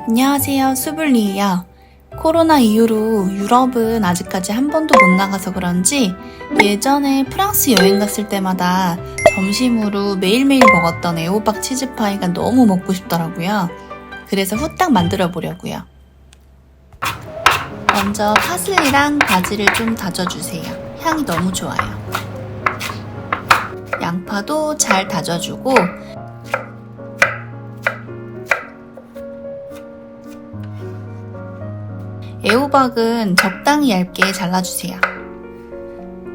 안녕하세요, 수블리예요. 코로나 이후로 유럽은 아직까지 한 번도 못 나가서 그런지 예전에 프랑스 여행 갔을 때마다 점심으로 매일매일 먹었던 애호박 치즈파이가 너무 먹고 싶더라고요. 그래서 후딱 만들어 보려고요. 먼저 파슬리랑 바질을 좀 다져주세요. 향이 너무 좋아요. 양파도 잘 다져주고 애호박은 적당히 얇게 잘라주세요.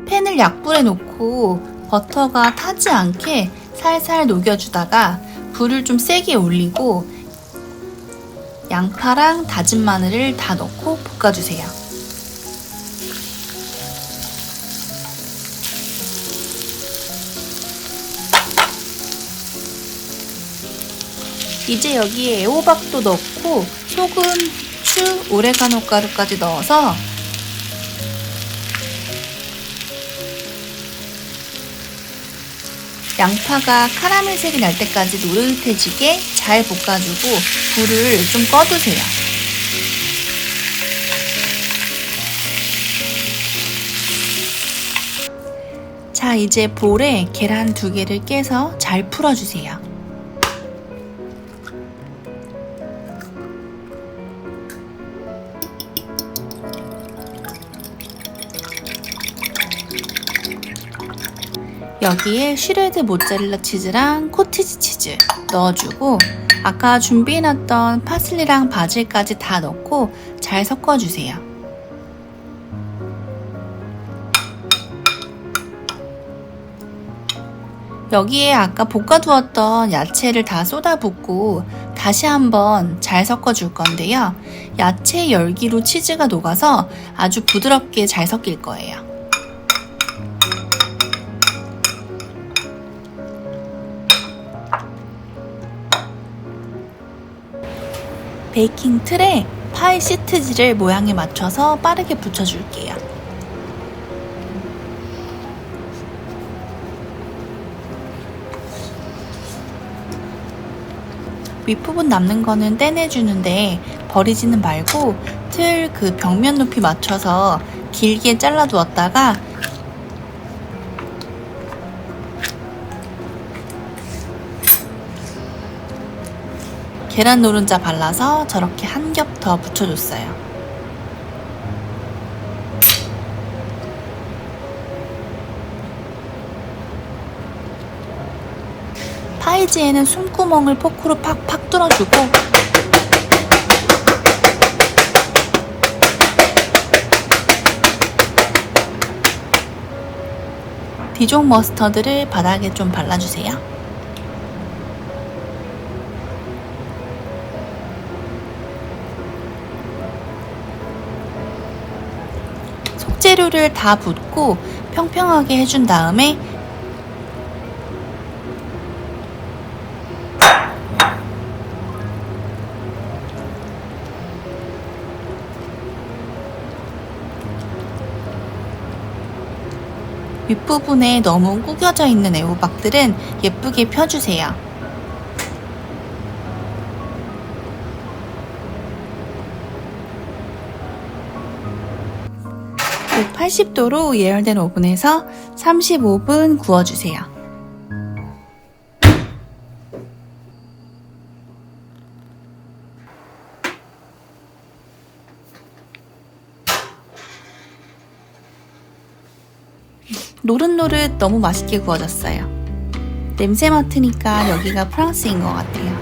팬을 약불에 놓고 버터가 타지 않게 살살 녹여주다가 불을 좀 세게 올리고 양파랑 다진 마늘을 다 넣고 볶아주세요. 이제 여기에 애호박도 넣고 소금, 후추, 오레가노 가루까지 넣어서 양파가 카라멜색이 날 때까지 노릇해지게 잘 볶아주고 불을 좀 꺼두세요. 자, 이제 볼에 계란 2개를 깨서 잘 풀어주세요. 여기에 슈레드 모짜렐라 치즈랑 코티지 치즈 넣어주고 아까 준비해놨던 파슬리랑 바질까지 다 넣고 잘 섞어주세요. 여기에 아까 볶아두었던 야채를 다 쏟아붓고 다시 한번 잘 섞어줄 건데요. 야채 열기로 치즈가 녹아서 아주 부드럽게 잘 섞일 거예요. 베이킹 틀에 파이 시트지를 모양에 맞춰서 빠르게 붙여줄게요. 윗부분 남는 거는 떼내주는데 버리지는 말고 틀 그 벽면 높이 맞춰서 길게 잘라두었다가 계란 노른자 발라서 저렇게 한 겹 더 붙여줬어요. 파이지에는 숨구멍을 포크로 팍팍 뚫어주고 디종 머스터드를 바닥에 좀 발라주세요. 속재료를 다 붓고 평평하게 해준 다음에 윗부분에 너무 구겨져 있는 애호박들은 예쁘게 펴주세요. 180도로 예열된 오븐에서 35분 구워주세요. 노릇노릇 너무 맛있게 구워졌어요. 냄새 맡으니까 여기가 프랑스인 것 같아요.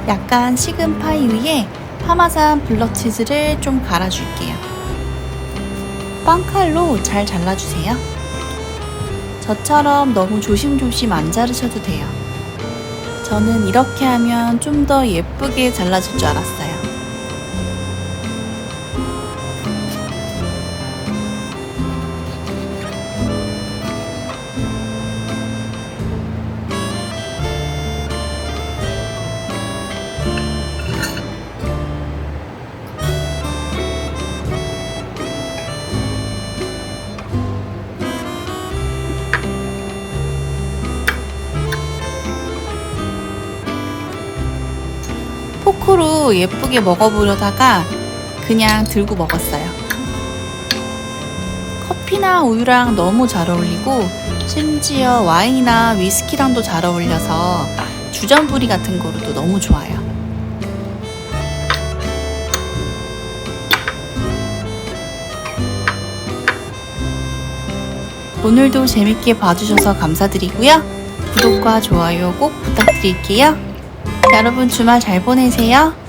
약간 식은 파이 위에 파마산 블럭치즈를 좀 갈아줄게요. 빵칼로 잘 잘라주세요. 저처럼 너무 조심조심 안 자르셔도 돼요. 저는 이렇게 하면 좀 더 예쁘게 잘라질 줄 알았어요. 포크로 또 예쁘게 먹어보려다가 그냥 들고 먹었어요. 커피나 우유랑 너무 잘 어울리고 심지어 와인이나 위스키랑도 잘 어울려서 주전부리 같은 거로도 너무 좋아요. 오늘도 재밌게 봐주셔서 감사드리고요. 구독과 좋아요 꼭 부탁드릴게요. 여러분 주말 잘 보내세요.